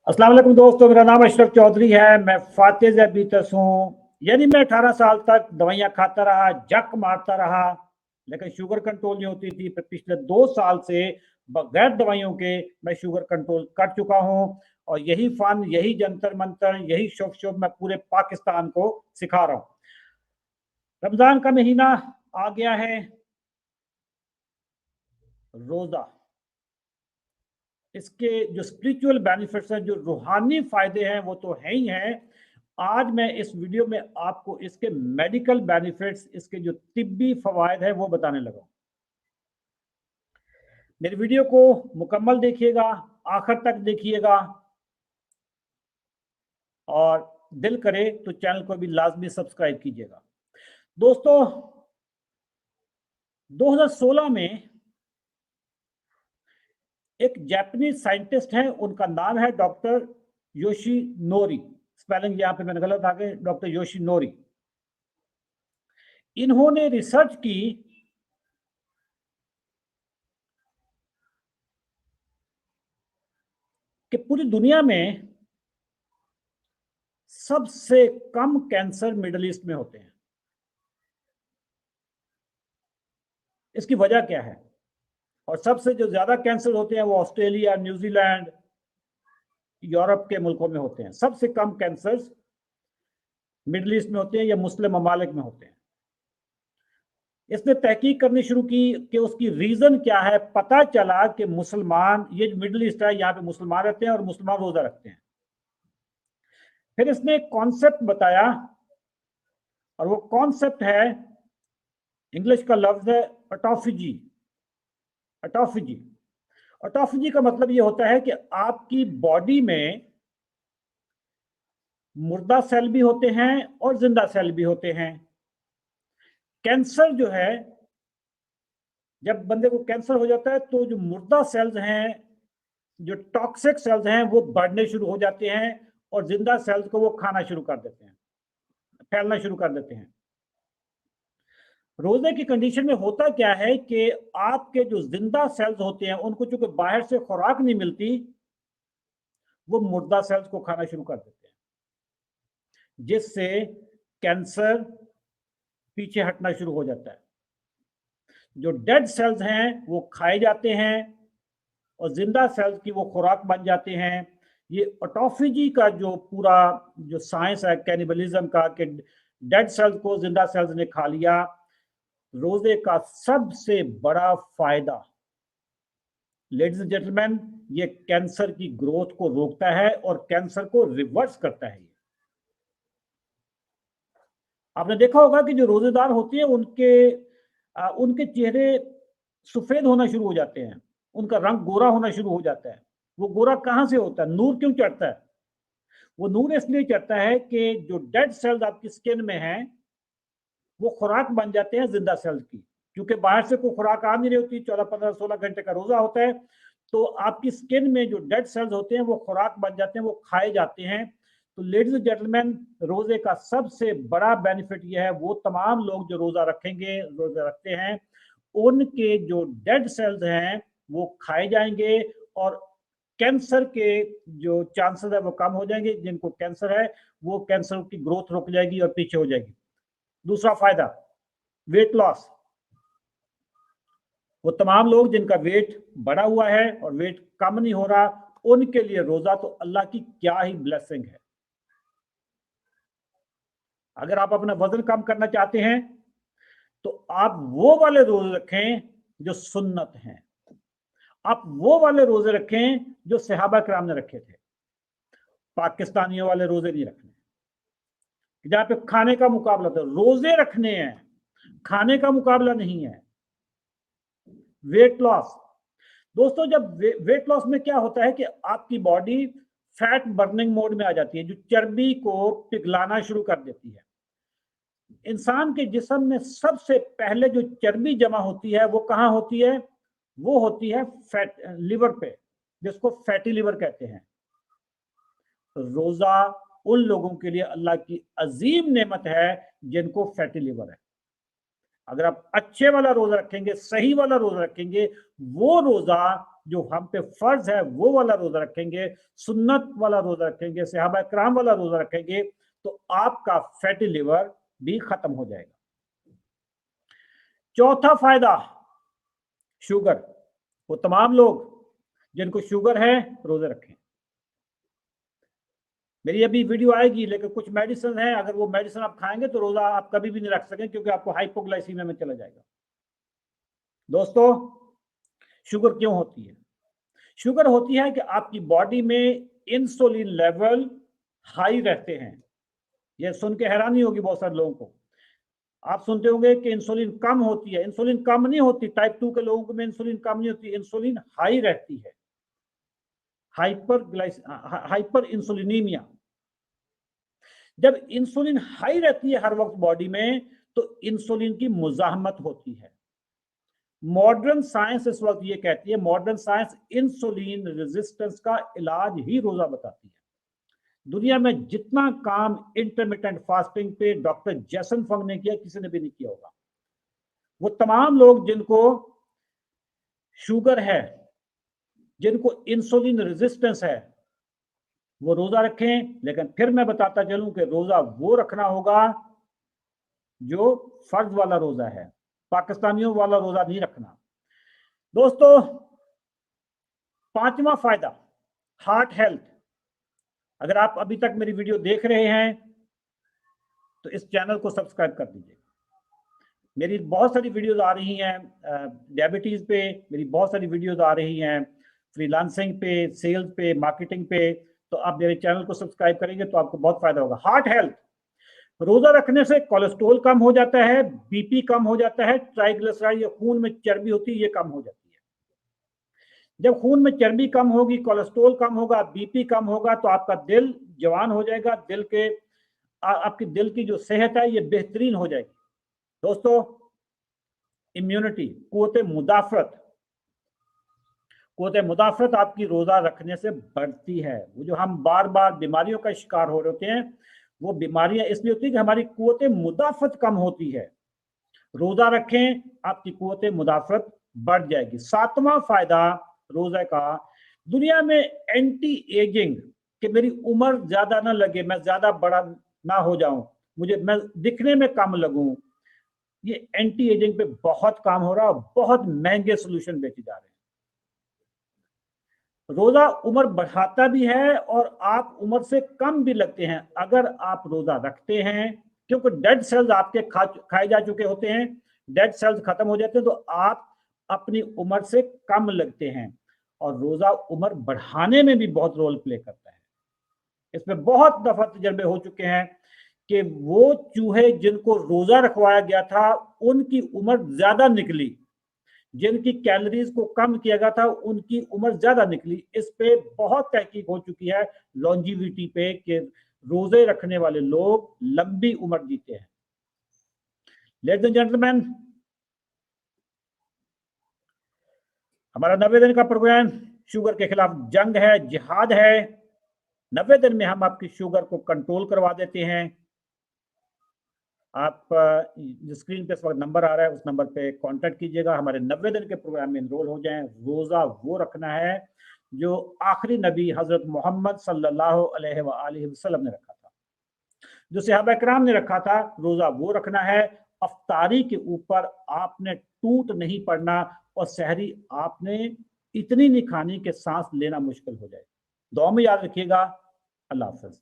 अस्सलाम वालेकुम दोस्तों, मेरा नाम अशरफ चौधरी है। मैं फातिज बीतस हूँ। यानी मैं 18 साल तक दवाइयाँ खाता रहा, जक मारता रहा, लेकिन शुगर कंट्रोल नहीं होती थी। पर पिछले 2 साल से बगैर दवाइयों के मैं शुगर कंट्रोल कर चुका हूँ। और यही फन, यही जंतर मंतर, यही शुभ शुभ मैं पूरे पाकिस्तान को सिखा रहा हूँ। रमजान का महीना आ गया है। रोजा, इसके जो स्पिरिचुअल बेनिफिट्स हैं, जो रूहानी फायदे हैं, वो तो है ही हैं। आज मैं इस वीडियो में आपको इसके मेडिकल बेनिफिट्स, इसके जो तिब्बी फवायद है वो बताने लगा। मेरी वीडियो को मुकम्मल देखिएगा, आखिर तक देखिएगा, और दिल करे तो चैनल को भी लाजमी सब्सक्राइब कीजिएगा। दोस्तों, 2016 में एक जापानीज साइंटिस्ट हैं, उनका नाम है डॉक्टर योशिनोरी। स्पेलिंग यहाँ पे मैंने गलत आ गए, डॉक्टर योशिनोरी। इन्होंने रिसर्च की कि पूरी दुनिया में सबसे कम कैंसर मिडिल ईस्ट में होते हैं। इसकी वजह क्या है? और सबसे जो ज्यादा कैंसर होते हैं वो ऑस्ट्रेलिया, न्यूजीलैंड, यूरोप के मुल्कों में होते हैं। सबसे कम कैंसर मिडिल ईस्ट में होते हैं या मुस्लिम ममालिक में होते हैं। इसने तहकीक करनी शुरू की कि उसकी रीजन क्या है। पता चला कि मुसलमान, ये मिडिल ईस्ट है, यहाँ पे मुसलमान रहते हैं और मुसलमान रोजा रखते हैं। फिर इसने एक कॉन्सेप्ट बताया, और वो कॉन्सेप्ट है, इंग्लिश का लफ्ज है ऑटोफेजी। ऑटोफेजी ऑटोफेजी का मतलब ये होता है कि आपकी बॉडी में मुर्दा सेल भी होते हैं और जिंदा सेल भी होते हैं। कैंसर जो है, जब बंदे को कैंसर हो जाता है तो जो मुर्दा सेल्स हैं, जो टॉक्सिक सेल्स हैं, वो बढ़ने शुरू हो जाते हैं, और जिंदा सेल्स को वो खाना शुरू कर देते हैं, फैलना शुरू कर देते हैं। रोजे की कंडीशन में होता क्या है कि आपके जो जिंदा सेल्स होते हैं, उनको चूंकि बाहर से खुराक नहीं मिलती, वो मुर्दा सेल्स को खाना शुरू कर देते हैं, जिससे कैंसर पीछे हटना शुरू हो जाता है। जो डेड सेल्स हैं वो खाए जाते हैं, और जिंदा सेल्स की वो खुराक बन जाते हैं। ये ऑटोफेजी का जो पूरा जो साइंस है कैनिबलिज्म का, कि डेड सेल्स को जिंदा सेल्स ने खा लिया। रोजे का सबसे बड़ा फायदा, लेडीज एंड जेंटलमैन, ये कैंसर की ग्रोथ को रोकता है और कैंसर को रिवर्स करता है। आपने देखा होगा कि जो रोजेदार होते हैं उनके चेहरे सफेद होना शुरू हो जाते हैं, उनका रंग गोरा होना शुरू हो जाता है। वो गोरा कहां से होता है? नूर क्यों चढ़ता है? वो नूर इसलिए चढ़ता है कि जो डेड सेल्स आपकी स्किन में हैं, वो खुराक बन जाते हैं जिंदा सेल्स की। क्योंकि बाहर से कोई खुराक आ नहीं रही होती, 14, 15, 16 घंटे का रोजा होता है, तो आपकी स्किन में जो डेड सेल्स होते हैं वो खुराक बन जाते हैं, वो खाए जाते हैं। तो लेडीज एंड जेंटलमैन, रोजे का सबसे बड़ा बेनिफिट यह है, वो तमाम लोग जो रोजा रखेंगे, रोजा रखते हैं, उनके जो डेड सेल्स हैं वो खाए जाएंगे, और कैंसर के जो चांसेस है वो कम हो जाएंगे। जिनको कैंसर है वो कैंसर की ग्रोथ रुक जाएगी और पीछे हो जाएगी। दूसरा फायदा, वेट लॉस। वो तमाम लोग जिनका वेट बढ़ा हुआ है और वेट कम नहीं हो रहा, उनके लिए रोजा तो अल्लाह की क्या ही ब्लेसिंग है। अगर आप अपना वजन कम करना चाहते हैं तो आप वो वाले रोजे रखें जो सुन्नत हैं। आप वो वाले रोजे रखें जो सहाबा किराम ने रखे थे। पाकिस्तानियों वाले रोजे नहीं रखने, जहां पे खाने का मुकाबला था। रोजे रखने हैं, खाने का मुकाबला नहीं है। वेट लॉस, दोस्तों, जब वेट लॉस में क्या होता है कि आपकी बॉडी फैट बर्निंग मोड में आ जाती है, जो चर्बी को पिघलाना शुरू कर देती है। इंसान के जिस्म में सबसे पहले जो चर्बी जमा होती है वो कहाँ होती है? वो होती है फैट, लिवर पे, जिसको फैटी लिवर कहते हैं। रोजा उन लोगों के लिए अल्लाह की अजीम नेमत है जिनको फैटी लिवर है। अगर आप अच्छे वाला रोजा रखेंगे, सही वाला रोजा रखेंगे, वो रोजा जो हम पे फर्ज है वो वाला रोजा रखेंगे, सुन्नत वाला रोजा रखेंगे, सहाबा कराम वाला रोजा रखेंगे, तो आपका फैटी लिवर भी खत्म हो जाएगा। चौथा फायदा, शुगर। वो तमाम लोग जिनको शुगर है रोजे रखें। मेरी अभी वीडियो आएगी, लेकिन कुछ मेडिसिन है, अगर वो मेडिसिन आप खाएंगे तो रोजा आप कभी भी नहीं रख सकें, क्योंकि आपको हाइपोग्लाइसीमिया में चला जाएगा। दोस्तों, शुगर क्यों होती है? शुगर होती है कि आपकी बॉडी में इंसुलिन लेवल हाई रहते हैं। ये सुन के हैरानी होगी बहुत सारे लोगों को। आप सुनते होंगे कि इंसुलिन कम होती है। इंसुलिन कम नहीं होती, टाइप 2 के लोगों में इंसुलिन कम नहीं होती, इंसुलिन हाई रहती है। हाइपर इंसुलिनीमिया। जब इंसुलिन हाई रहती है हर वक्त बॉडी में, तो इंसुलिन की मुजाहमत होती है। मॉडर्न साइंस इस वक्त ये कहती है, मॉडर्न साइंस इंसुलिन रेजिस्टेंस का इलाज ही रोजा बताती है। दुनिया में जितना काम इंटरमिटेंट फास्टिंग पे डॉक्टर जैसन फंग ने किया, किसी ने भी नहीं किया होगा। वो तमाम लोग जिनको शुगर है, जिनको इंसुलिन रेजिस्टेंस है, वो रोजा रखें। लेकिन फिर मैं बताता चलूं कि रोजा वो रखना होगा जो फर्ज वाला रोजा है, पाकिस्तानियों वाला रोजा नहीं रखना। दोस्तों, पांचवा फायदा, हार्ट हेल्थ। अगर आप अभी तक मेरी वीडियो देख रहे हैं तो इस चैनल को सब्सक्राइब कर दीजिए। मेरी बहुत सारी वीडियोस आ रही हैं डायबिटीज पे, मेरी बहुत सारी वीडियोस आ रही हैं फ्रीलांसिंग पे, सेल्स पे, मार्केटिंग पे। तो आप मेरे चैनल को सब्सक्राइब करेंगे तो आपको बहुत फायदा होगा। हार्ट हेल्थ, रोजा रखने से कोलेस्ट्रॉल कम हो जाता है, बीपी कम हो जाता है, ट्राइग्लिसराइड या खून में चर्बी होती है ये कम हो जाती है। जब खून में चर्बी कम होगी, कोलेस्ट्रॉल कम होगा, बीपी कम होगा, तो आपका दिल जवान हो जाएगा, आपकी दिल की जो सेहत है ये बेहतरीन हो जाएगी। दोस्तों, इम्यूनिटी, कुव्वत मुदाफरत आपकी रोजा रखने से बढ़ती है। वो जो हम बार बार बीमारियों का शिकार हो रहे होते हैं, वो बीमारियां इसलिए होती है कि हमारी कुव्वत मुदाफरत कम होती है। रोजा रखें, आपकी कुव्वत मुदाफरत बढ़ जाएगी। सातवां फायदा रोजा का, दुनिया में एंटी एजिंग, कि मेरी उम्र ज्यादा ना लगे, मैं ज्यादा बड़ा ना हो जाऊं, मैं दिखने में कम लगूं, ये एंटी एजिंग पे बहुत काम हो रहा है, बहुत महंगे सोल्यूशन बेचे जा रहे हैं। रोजा उम्र बढ़ाता भी है और आप उम्र से कम भी लगते हैं अगर आप रोजा रखते हैं, क्योंकि डेड सेल्स आपके खाए जा चुके होते हैं, डेड सेल्स खत्म हो जाते हैं, तो आप अपनी उम्र से कम लगते हैं। और रोजा उम्र बढ़ाने में भी बहुत रोल प्ले करता है। इसमें बहुत दफा तजर्बे हो चुके हैं कि वो चूहे जिनको रोजा रखवाया गया था उनकी उम्र ज्यादा निकली, जिनकी कैलोरीज को कम किया गया था उनकी उम्र ज्यादा निकली। इस पे बहुत तहकीक हो चुकी है लॉन्जिविटी पे, कि रोजे रखने वाले लोग लंबी उम्र जीते हैं। लेडीज एंड जेंटलमैन, हमारा 90 दिन का प्रोग्राम शुगर के खिलाफ जंग है, जिहाद है। 90 दिन में हम आपकी शुगर को कंट्रोल करवा देते हैं। आप जो स्क्रीन पे इस वक्त नंबर आ रहा है उस नंबर पे कांटेक्ट कीजिएगा, हमारे 90 दिन के प्रोग्राम में इनरोल हो जाएं। रोजा वो रखना है जो आखिरी नबी हजरत मोहम्मद सल्लल्लाहु अलैहि वसल्लम ने रखा था, जो सहाबा किराम ने रखा था। रोजा वो रखना है, अफ्तारी के ऊपर आपने टूट नहीं पड़ना, और सहरी आपने इतनी नहीं खानी कि सांस लेना मुश्किल हो जाए। दुआ में याद रखिएगा। अल्लाह हाफ़िज़।